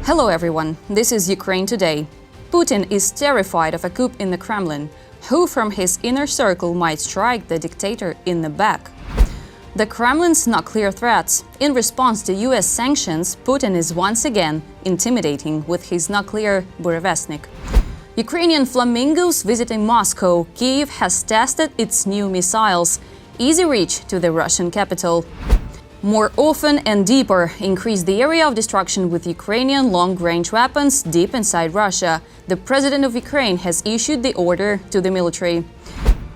Hello everyone, this is Ukraine Today. Putin is terrified of a coup in the Kremlin. Who from his inner circle might strike the dictator in the back? The Kremlin's nuclear threats. In response to US sanctions, Putin is once again intimidating with his nuclear burvestnik. Ukrainian flamingos visiting Moscow. Kyiv has tested its new missiles. Easy reach to the Russian capital. More often and deeper, increase the area of destruction with Ukrainian long-range weapons deep inside Russia. The president of Ukraine has issued the order to the military.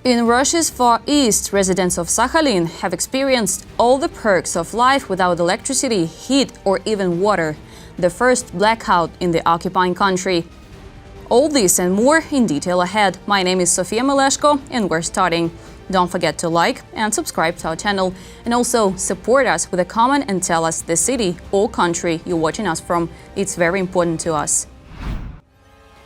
In Russia's Far East, residents of Sakhalin have experienced all the perks of life without electricity, heat, or even water. The first blackout in the occupying country. All this and more in detail ahead. My name is Sofia Meleshko, and we're starting. Don't forget to like and subscribe to our channel, and also support us with a comment and tell us the city or country you're watching us from. It's very important to us.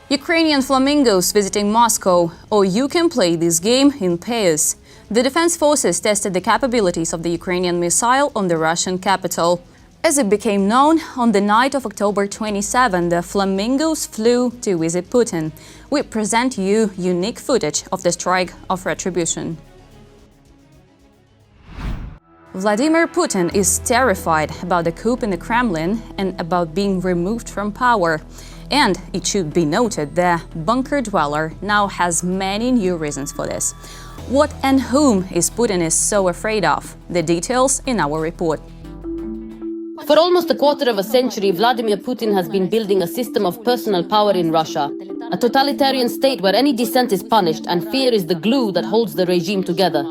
Ukrainian flamingos visiting Moscow, or you can play this game in pairs. The defense forces tested the capabilities of the Ukrainian missile on the Russian capital. As it became known, on the night of October 27, the flamingos flew to visit Putin. We present you unique footage of the strike of retribution. Vladimir Putin is terrified about the coup in the Kremlin and about being removed from power. And it should be noted, the bunker dweller now has many new reasons for this. What and whom is Putin so afraid of? The details in our report. For almost a quarter of a century, Vladimir Putin has been building a system of personal power in Russia, a totalitarian state where any dissent is punished and fear is the glue that holds the regime together.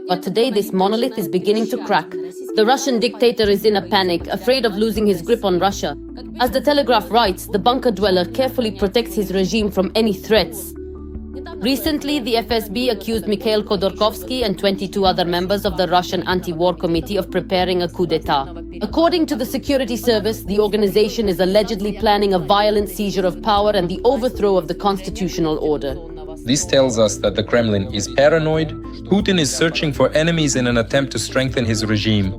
But today this monolith is beginning to crack. The Russian dictator is in a panic, afraid of losing his grip on Russia. As the Telegraph writes, the bunker dweller carefully protects his regime from any threats. Recently, the FSB accused Mikhail Khodorkovsky and 22 other members of the Russian anti-war committee of preparing a coup d'etat. According to the security service, the organization is allegedly planning a violent seizure of power and the overthrow of the constitutional order. This tells us that the Kremlin is paranoid. Putin is searching for enemies in an attempt to strengthen his regime.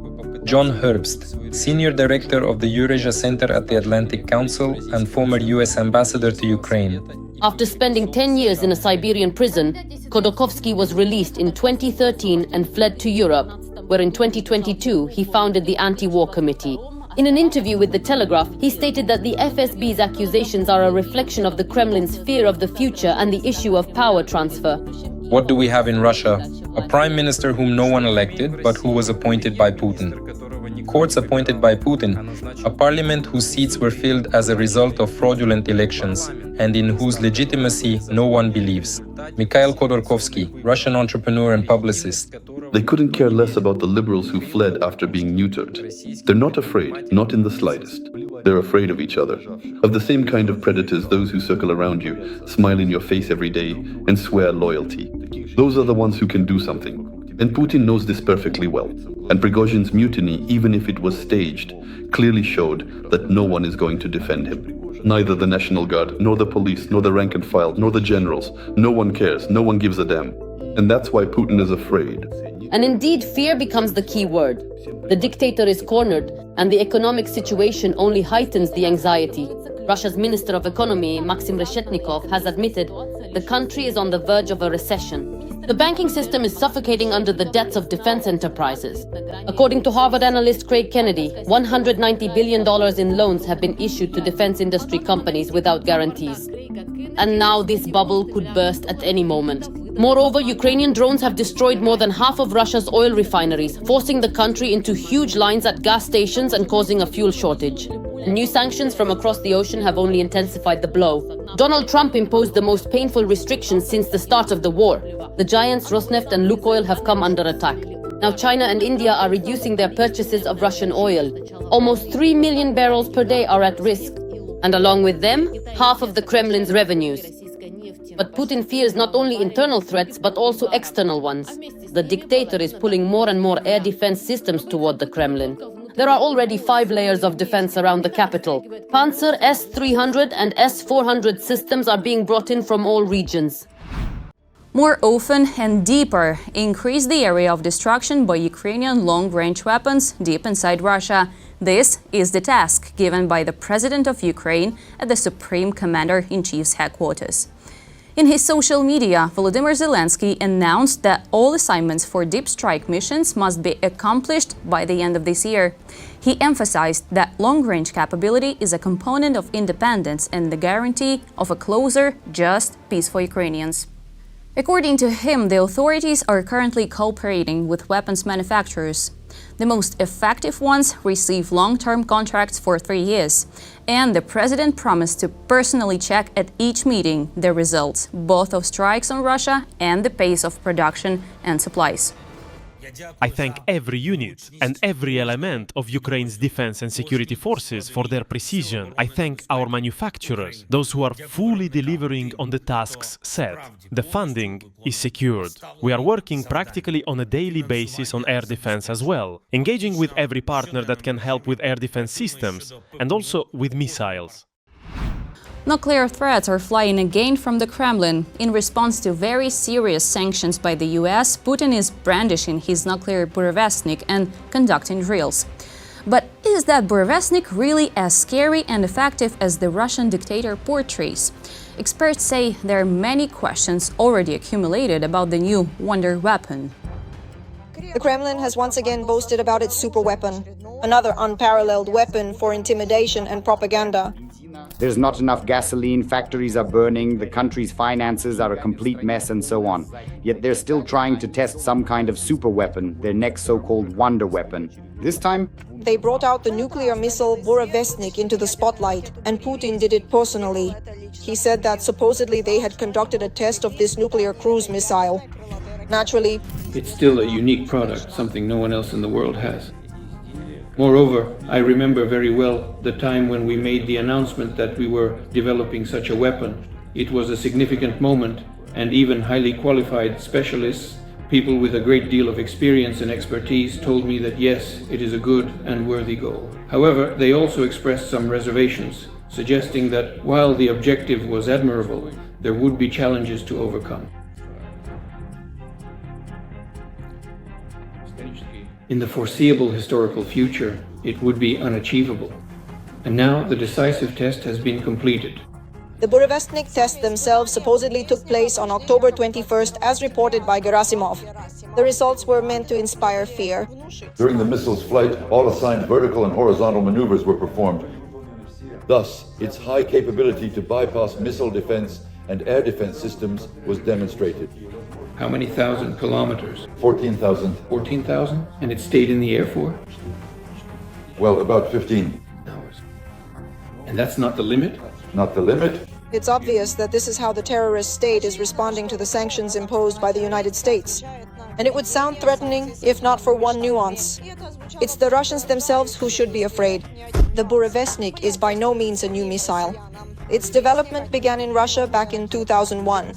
John Herbst, Senior Director of the Eurasia Center at the Atlantic Council and former US Ambassador to Ukraine. After spending 10 years in a Siberian prison, Khodorkovsky was released in 2013 and fled to Europe, where in 2022 he founded the Anti-War Committee. In an interview with The Telegraph, he stated that the FSB's accusations are a reflection of the Kremlin's fear of the future and the issue of power transfer. What do we have in Russia? A prime minister whom no one elected, but who was appointed by Putin. Courts appointed by Putin, a parliament whose seats were filled as a result of fraudulent elections, and in whose legitimacy no one believes. Mikhail Khodorkovsky, Russian entrepreneur and publicist. They couldn't care less about the liberals who fled after being neutered. They're not afraid, not in the slightest. They're afraid of each other, of the same kind of predators, those who circle around you, smile in your face every day, and swear loyalty. Those are the ones who can do something. And Putin knows this perfectly well. And Prigozhin's mutiny, even if it was staged, clearly showed that no one is going to defend him. Neither the National Guard, nor the police, nor the rank and file, nor the generals. No one cares, no one gives a damn. And that's why Putin is afraid. And indeed, fear becomes the key word. The dictator is cornered, and the economic situation only heightens the anxiety. Russia's Minister of Economy, Maxim Reshetnikov, has admitted the country is on the verge of a recession. The banking system is suffocating under the debts of defense enterprises. According to Harvard analyst Craig Kennedy, $190 billion in loans have been issued to defense industry companies without guarantees. And now this bubble could burst at any moment. Moreover, Ukrainian drones have destroyed more than half of Russia's oil refineries, forcing the country into huge lines at gas stations and causing a fuel shortage. New sanctions from across the ocean have only intensified the blow. Donald Trump imposed the most painful restrictions since the start of the war. The giants Rosneft and Lukoil have come under attack. Now China and India are reducing their purchases of Russian oil. Almost 3 million barrels per day are at risk. And along with them, half of the Kremlin's revenues. But Putin fears not only internal threats, but also external ones. The dictator is pulling more and more air defense systems toward the Kremlin. There are already 5 layers of defense around the capital. Panzer S-300 and S-400 systems are being brought in from all regions. More often and deeper, increase the area of destruction by Ukrainian long-range weapons deep inside Russia. This is the task given by the President of Ukraine at the Supreme Commander-in-Chief's headquarters. In his social media, Volodymyr Zelensky announced that all assignments for deep strike missions must be accomplished by the end of this year. He emphasized that long-range capability is a component of independence and the guarantee of a closer, just peace for Ukrainians. According to him, the authorities are currently cooperating with weapons manufacturers. The most effective ones receive long-term contracts for 3 years, and the president promised to personally check at each meeting the results, both of strikes on Russia and the pace of production and supplies. I thank every unit and every element of Ukraine's defense and security forces for their precision. I thank our manufacturers, those who are fully delivering on the tasks set. The funding is secured. We are working practically on a daily basis on air defense as well, engaging with every partner that can help with air defense systems and also with missiles. Nuclear threats are flying again from the Kremlin. In response to very serious sanctions by the US, Putin is brandishing his nuclear burvestnik and conducting drills. But is that burvestnik really as scary and effective as the Russian dictator portrays? Experts say there are many questions already accumulated about the new wonder weapon. The Kremlin has once again boasted about its superweapon, another unparalleled weapon for intimidation and propaganda. There's not enough gasoline, factories are burning, the country's finances are a complete mess, and so on. Yet they're still trying to test some kind of super weapon, their next so-called wonder weapon. This time, they brought out the nuclear missile burvestnik into the spotlight, and Putin did it personally. He said that supposedly they had conducted a test of this nuclear cruise missile. Naturally, it's still a unique product, something no one else in the world has. Moreover, I remember very well the time when we made the announcement that we were developing such a weapon. It was a significant moment, and even highly qualified specialists, people with a great deal of experience and expertise, told me that yes, it is a good and worthy goal. However, they also expressed some reservations, suggesting that while the objective was admirable, there would be challenges to overcome. In the foreseeable historical future, it would be unachievable. And now the decisive test has been completed. The burvestnik tests themselves supposedly took place on October 21st, as reported by Gerasimov. The results were meant to inspire fear. During the missile's flight, all assigned vertical and horizontal maneuvers were performed. Thus, its high capability to bypass missile defense and air defense systems was demonstrated. How many thousand kilometers? 14,000. 14,000? And it stayed in the air for? Well, about 15 hours. And that's not the limit? Not the limit. It's obvious that this is how the terrorist state is responding to the sanctions imposed by the United States. And it would sound threatening, if not for one nuance. It's the Russians themselves who should be afraid. The burvestnik is by no means a new missile. Its development began in Russia back in 2001.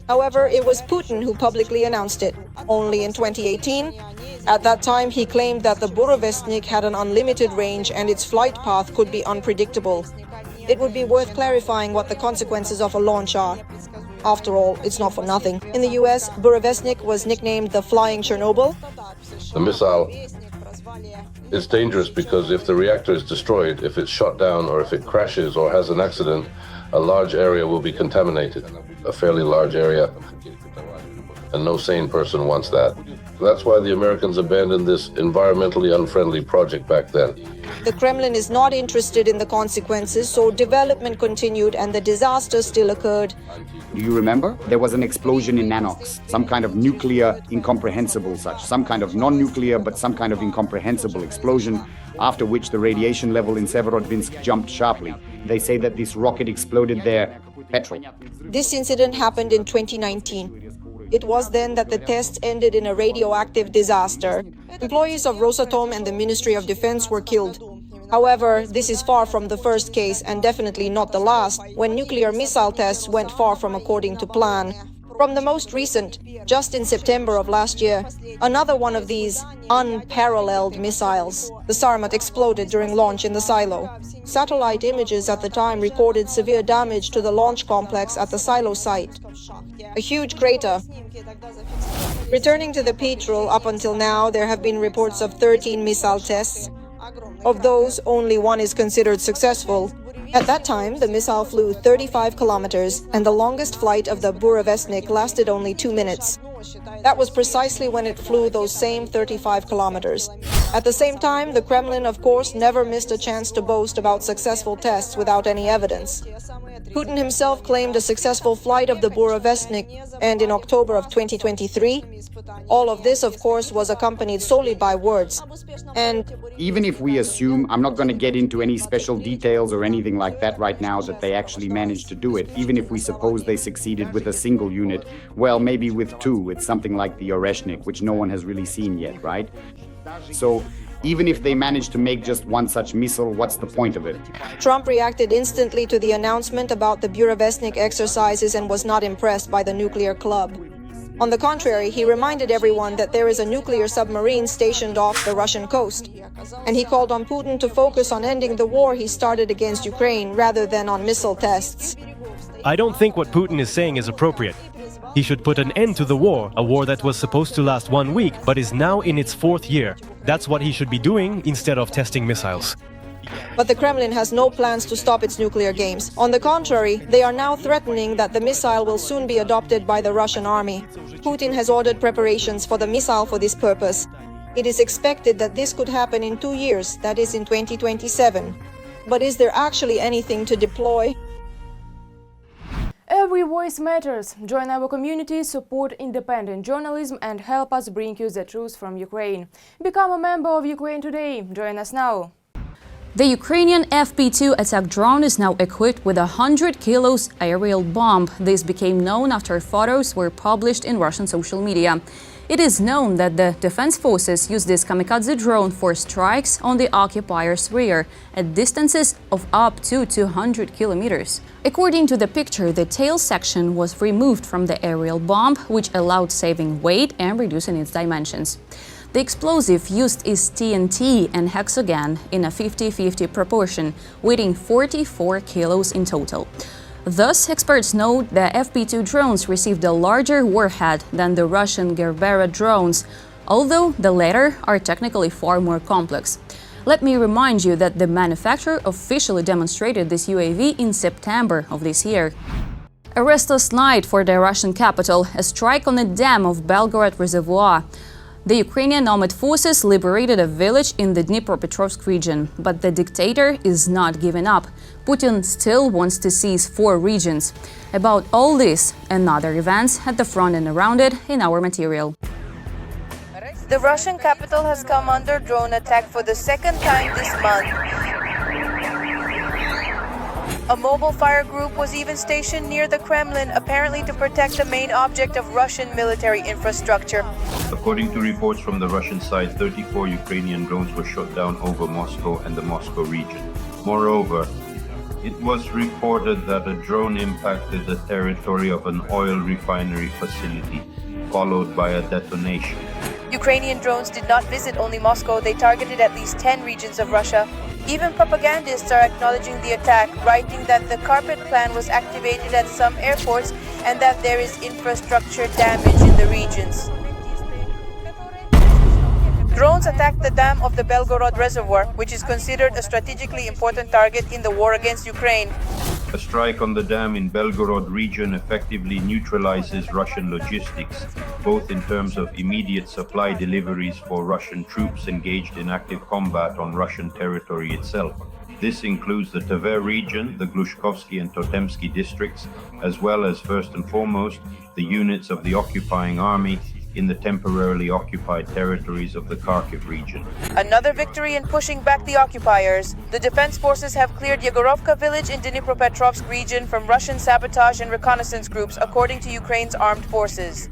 However, it was Putin who publicly announced it, only in 2018. At that time, he claimed that the burvestnik had an unlimited range and its flight path could be unpredictable. It would be worth clarifying what the consequences of a launch are. After all, it's not for nothing. In the US, burvestnik was nicknamed the Flying Chernobyl. The missile is dangerous because if the reactor is destroyed, if it's shot down, or if it crashes or has an accident, a large area will be contaminated, a fairly large area, and no sane person wants that. That's why the Americans abandoned this environmentally unfriendly project back then. The Kremlin is not interested in the consequences, so development continued and the disaster still occurred. Do you remember? There was an explosion in Nanox, some kind of nuclear, incomprehensible such, some kind of non-nuclear, but some kind of incomprehensible explosion, after which the radiation level in Severodvinsk jumped sharply. They say that this rocket exploded their petrol. This incident happened in 2019. It was then that the tests ended in a radioactive disaster. Employees of Rosatom and the Ministry of Defense were killed. However, this is far from the first case and definitely not the last, when nuclear missile tests went far from according to plan. From the most recent, just in September of last year, another one of these unparalleled missiles, the Sarmat, exploded during launch in the silo. Satellite images at the time recorded severe damage to the launch complex at the silo site. a huge crater. Returning to the petrol, up until now, there have been reports of 13 missile tests. Of those, only one is considered successful. At that time, the missile flew 35 kilometers, and the longest flight of the burvestnik lasted only 2 minutes. That was precisely when it flew those same 35 kilometers. At the same time, the Kremlin, of course, never missed a chance to boast about successful tests without any evidence. Putin himself claimed a successful flight of the burvestnik, and in October of 2023, all of this, of course, was accompanied solely by words. And even if we assume, I'm not going to get into any special details or anything like that right now, that they actually managed to do it, even if we suppose they succeeded with a single unit, well, maybe with two, it's something like the Oreshnik, which no one has really seen yet, right? So even if they managed to make just one such missile, what's the point of it? Trump reacted instantly to the announcement about the burvestnik exercises and was not impressed by the nuclear club. On the contrary, he reminded everyone that there is a nuclear submarine stationed off the Russian coast. And he called on Putin to focus on ending the war he started against Ukraine rather than on missile tests. I don't think what Putin is saying is appropriate. He should put an end to the war, a war that was supposed to last 1 week but is now in its 4th year. That's what he should be doing instead of testing missiles. But the Kremlin has no plans to stop its nuclear games. On the contrary, they are now threatening that the missile will soon be adopted by the Russian army. Putin has ordered preparations for the missile for this purpose. It is expected that this could happen in 2 years, that is in 2027. But is there actually anything to deploy? Every voice matters. Join our community, support independent journalism and help us bring you the truth from Ukraine. Become a member of Ukraine Today. Join us now. The Ukrainian FP2 attack drone is now equipped with a 100 kilos aerial bomb. This became known after photos were published in Russian social media. It is known that the defense forces use this kamikaze drone for strikes on the occupier's rear at distances of up to 200 kilometers. According to the picture, the tail section was removed from the aerial bomb, which allowed saving weight and reducing its dimensions. The explosive used is TNT and hexagon in a 50-50 proportion, weighing 44 kilos in total. Thus, experts note the FP2 drones received a larger warhead than the Russian Gerbera drones, although the latter are technically far more complex. Let me remind you that the manufacturer officially demonstrated this UAV in September of this year. A restless night for the Russian capital, a strike on the dam of Belgorod Reservoir. The Ukrainian armed forces liberated a village in the Dnipropetrovsk region, but the dictator is not giving up. Putin still wants to seize 4 regions. About all this and other events at the front and around it in our material. The Russian capital has come under drone attack for the 2nd time this month. A mobile fire group was even stationed near the Kremlin, apparently to protect the main object of Russian military infrastructure. According to reports from the Russian side, 34 Ukrainian drones were shot down over Moscow and the Moscow region. Moreover, it was reported that a drone impacted the territory of an oil refinery facility, followed by a detonation. Ukrainian drones did not visit only Moscow, they targeted at least 10 regions of Russia. Even propagandists are acknowledging the attack, writing that the carpet plan was activated at some airports and that there is infrastructure damage in the regions. Drones attacked the dam of the Belgorod Reservoir, which is considered a strategically important target in the war against Ukraine. A strike on the dam in Belgorod region effectively neutralizes Russian logistics, both in terms of immediate supply deliveries for Russian troops engaged in active combat on Russian territory itself. This includes the Tver region, the Glushkovsky and Totemsky districts, as well as, first and foremost, the units of the occupying army in the temporarily occupied territories of the Kharkiv region. Another victory in pushing back the occupiers. The defense forces have cleared Yegorovka village in Dnipropetrovsk region from Russian sabotage and reconnaissance groups, according to Ukraine's armed forces.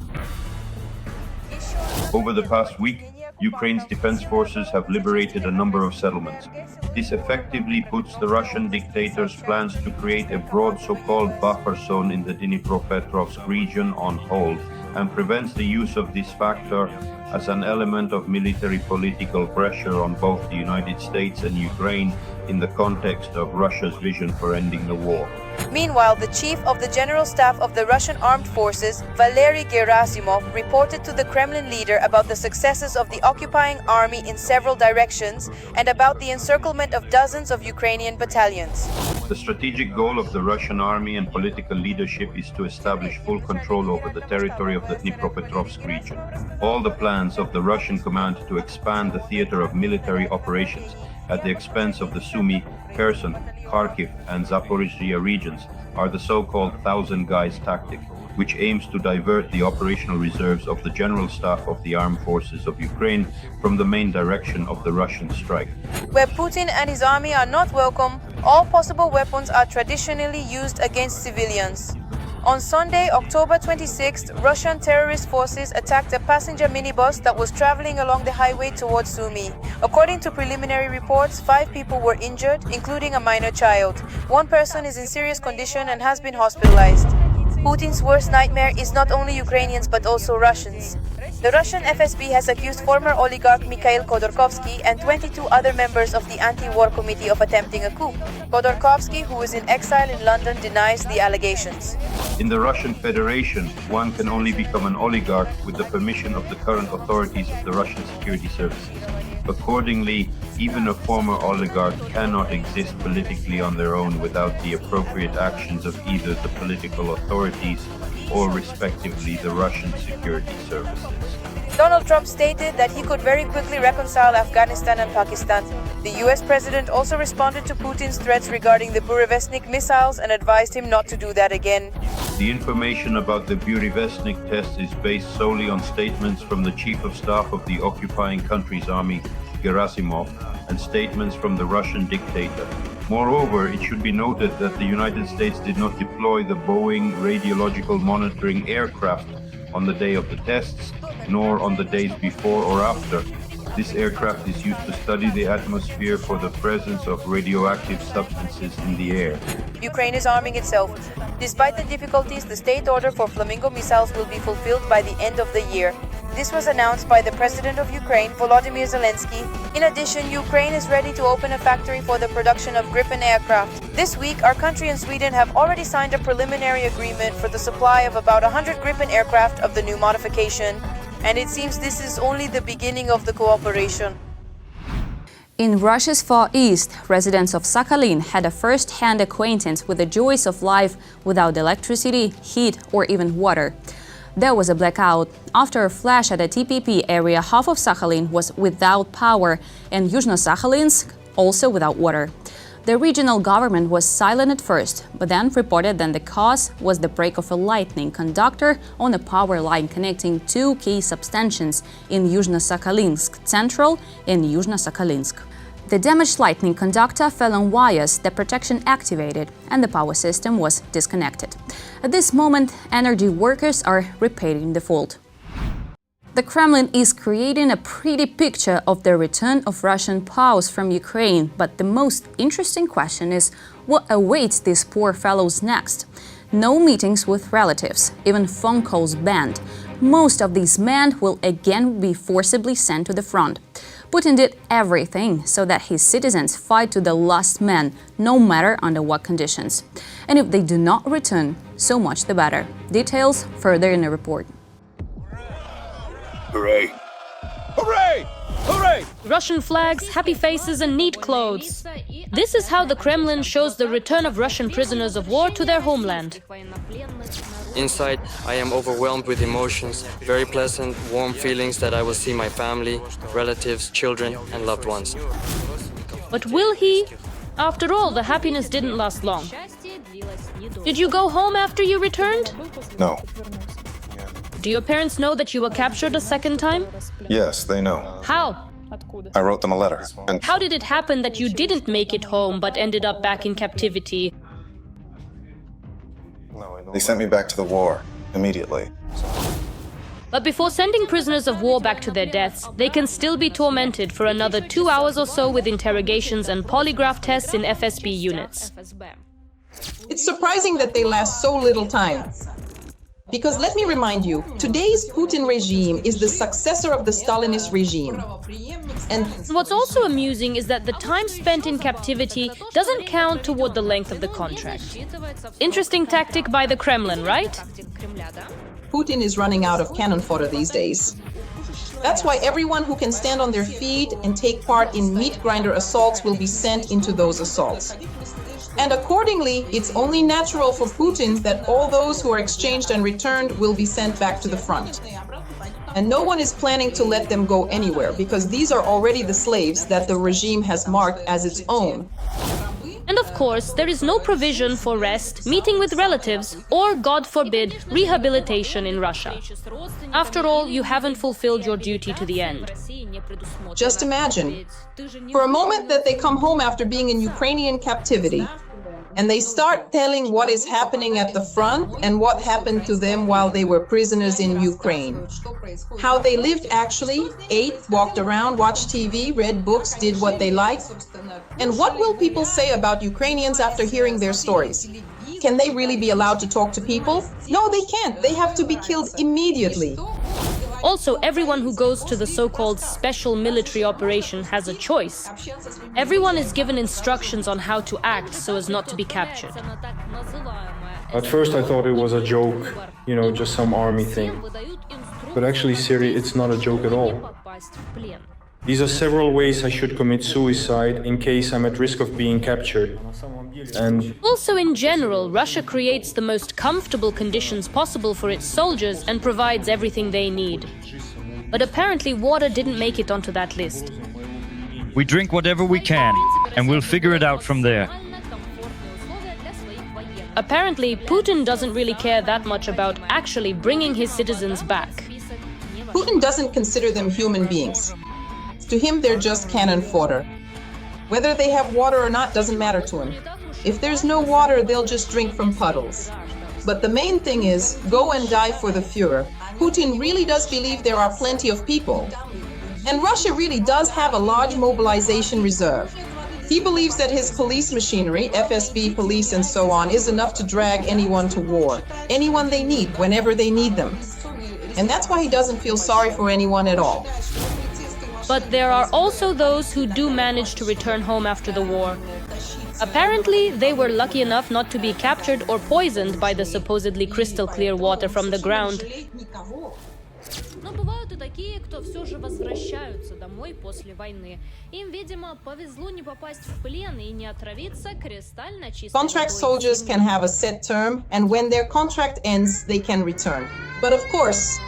Over the past week, Ukraine's defense forces have liberated a number of settlements. This effectively puts the Russian dictator's plans to create a broad so-called buffer zone in the Dnipropetrovsk region on hold and prevents the use of this factor as an element of military political pressure on both the United States and Ukraine in the context of Russia's vision for ending the war. Meanwhile, the chief of the General Staff of the Russian Armed Forces, Valery Gerasimov, reported to the Kremlin leader about the successes of the occupying army in several directions and about the encirclement of dozens of Ukrainian battalions. The strategic goal of the Russian army and political leadership is to establish full control over the territory of the Dnipropetrovsk region. All the plans of the Russian command to expand the theater of military operations at the expense of the Sumy, Kherson, Kharkiv and Zaporizhzhia regions are the so-called Thousand Guys tactic, which aims to divert the operational reserves of the General Staff of the Armed Forces of Ukraine from the main direction of the Russian strike. Where Putin and his army are not welcome, all possible weapons are traditionally used against civilians. On Sunday, October 26th, Russian terrorist forces attacked a passenger minibus that was traveling along the highway towards Sumy. According to preliminary reports, 5 people were injured, including a minor child. 1 person is in serious condition and has been hospitalized. Putin's worst nightmare is not only Ukrainians but also Russians. The Russian FSB has accused former oligarch Mikhail Khodorkovsky and 22 other members of the anti-war committee of attempting a coup. Khodorkovsky, who is in exile in London, denies the allegations. In the Russian Federation, one can only become an oligarch with the permission of the current authorities of the Russian security services. Accordingly, even a former oligarch cannot exist politically on their own without the appropriate actions of either the political authorities or, respectively, the Russian security services. Donald Trump stated that he could very quickly reconcile Afghanistan and Pakistan. The US president also responded to Putin's threats regarding the burvestnik missiles and advised him not to do that again. The information about the burvestnik test is based solely on statements from the chief of staff of the occupying country's army, Gerasimov, and statements from the Russian dictator. Moreover, it should be noted that the United States did not deploy the Boeing radiological monitoring aircraft on the day of the tests, nor on the days before or after. This aircraft is used to study the atmosphere for the presence of radioactive substances in the air. Ukraine is arming itself. Despite the difficulties, the state order for Flamingo missiles will be fulfilled by the end of the year. This was announced by the President of Ukraine, Volodymyr Zelensky. In addition, Ukraine is ready to open a factory for the production of Gripen aircraft. This week, our country and Sweden have already signed a preliminary agreement for the supply of about 100 Gripen aircraft of the new modification. And it seems this is only the beginning of the cooperation. In Russia's Far East, residents of Sakhalin had a first-hand acquaintance with the joys of life without electricity, heat, or even water. There was a blackout. After a flash at a TPP area, half of Sakhalin was without power, and Yuzhno-Sakhalinsk also without water. The regional government was silent at first, but then reported that the cause was the break of a lightning conductor on a power line connecting 2 key substations in Yuzhno-Sakhalinsk Central and Yuzhno-Sakhalinsk. The damaged lightning conductor fell on wires, the protection activated, and the power system was disconnected. At this moment, energy workers are repairing the fault. The Kremlin is creating a pretty picture of the return of Russian powers from Ukraine, but the most interesting question is what awaits these poor fellows next? No meetings with relatives, even phone calls banned. Most of these men will again be forcibly sent to the front. Putin did everything so that his citizens fight to the last man, no matter under what conditions. And if they do not return, so much the better. Details further in the report. Hooray! Hooray! Hooray! Russian flags, happy faces and neat clothes. This is how the Kremlin shows the return of Russian prisoners of war to their homeland. Inside, I am overwhelmed with emotions, very pleasant, warm feelings that I will see my family, relatives, children and loved ones. But will he? After all, the happiness didn't last long. Did you go home after you returned? No. Do your parents know that you were captured a second time? Yes, they know. How? I wrote them a letter. And how did it happen that you didn't make it home but ended up back in captivity? they sent me back to the war immediately. But before sending prisoners of war back to their deaths, they can still be tormented for another 2 hours or so with interrogations and polygraph tests in FSB units. It's surprising that they last so little time. Because let me remind you, today's Putin regime is the successor of the Stalinist regime. And what's also amusing is that the time spent in captivity doesn't count toward the length of the contract. Interesting tactic by the Kremlin, right? Putin is running out of cannon fodder these days. That's why everyone who can stand on their feet and take part in meat grinder assaults will be sent into those assaults. And accordingly, it's only natural for Putin that all those who are exchanged and returned will be sent back to the front. And no one is planning to let them go anywhere, because these are already the slaves that the regime has marked as its own. And of course, there is no provision for rest, meeting with relatives, or, God forbid, rehabilitation in Russia. After all, you haven't fulfilled your duty to the end. Just imagine, for a moment that they come home after being in Ukrainian captivity, and they start telling what is happening at the front and what happened to them while they were prisoners in Ukraine. How they lived actually, ate, walked around, watched TV, read books, did what they liked. And what will people say about Ukrainians after hearing their stories? Can they really be allowed to talk to people? No, they can't. They have to be killed immediately. Also, everyone who goes to the so-called special military operation has a choice. Everyone is given instructions on how to act so as not to be captured. At first I thought it was a joke, just some army thing. But actually, Siri, it's not a joke at all. These are several ways I should commit suicide in case I'm at risk of being captured. And also, in general, Russia creates the most comfortable conditions possible for its soldiers and provides everything they need. But apparently water didn't make it onto that list. We drink whatever we can, and we'll figure it out from there. Apparently, Putin doesn't really care that much about actually bringing his citizens back. Putin doesn't consider them human beings. To him, they're just cannon fodder. Whether they have water or not doesn't matter to him. If there's no water, they'll just drink from puddles. But the main thing is, go and die for the Führer. Putin really does believe there are plenty of people. And Russia really does have a large mobilization reserve. He believes that his police machinery, FSB, police, and so on, is enough to drag anyone to war. Anyone they need, whenever they need them. And that's why he doesn't feel sorry for anyone at all. But there are also those who do manage to return home after the war. Apparently, they were lucky enough not to be captured or poisoned by the supposedly crystal clear water from the ground. Но бывают и такие, кто все же возвращаются домой после войны. Им, видимо, повезло не попасть в плен и не отравиться кристально чистой водой. Contract soldiers can have a set term, and when their contract ends, they can return. But of course,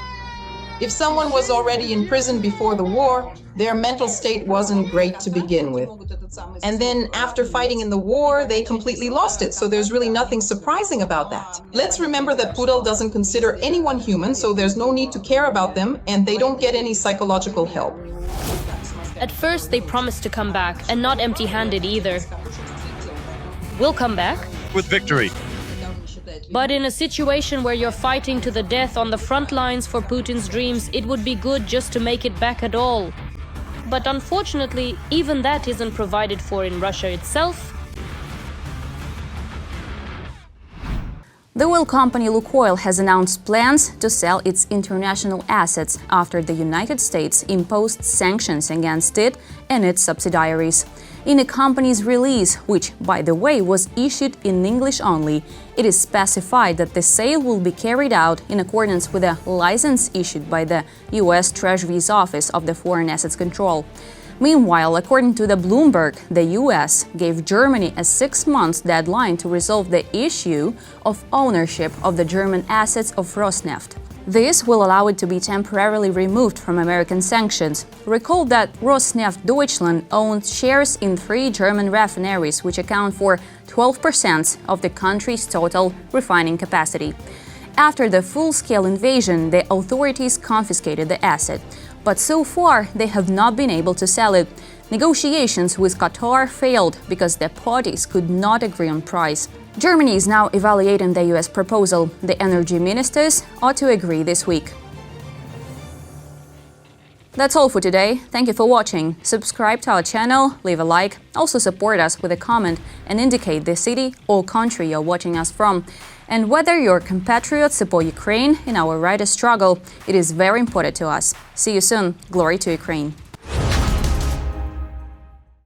if someone was already in prison before the war, their mental state wasn't great to begin with. And then after fighting in the war, they completely lost it. So there's really nothing surprising about that. Let's remember that Putin doesn't consider anyone human, so there's no need to care about them, and they don't get any psychological help. At first, they promised to come back, and not empty-handed either. We'll come back. With victory. But in a situation where you're fighting to the death on the front lines for Putin's dreams, it would be good just to make it back at all. But unfortunately, even that isn't provided for in Russia itself. The oil company Lukoil has announced plans to sell its international assets after the United States imposed sanctions against it and its subsidiaries. In the company's release, which, by the way, was issued in English only, it is specified that the sale will be carried out in accordance with a license issued by the U.S. Treasury's Office of the Foreign Assets Control. Meanwhile, according to the Bloomberg, the U.S. gave Germany a 6-month deadline to resolve the issue of ownership of the German assets of Rosneft. This will allow it to be temporarily removed from American sanctions. Recall that Rosneft Deutschland owns shares in 3 German refineries, which account for 12% of the country's total refining capacity. After the full-scale invasion, the authorities confiscated the asset. But so far, they have not been able to sell it. Negotiations with Qatar failed because the parties could not agree on price. Germany is now evaluating the US proposal. The energy ministers ought to agree this week. That's all for today. Thank you for watching. Subscribe to our channel, leave a like, also support us with a comment and indicate the city or country you're watching us from. And whether your compatriots support Ukraine in our righteous struggle, it is very important to us. See you soon. Glory to Ukraine.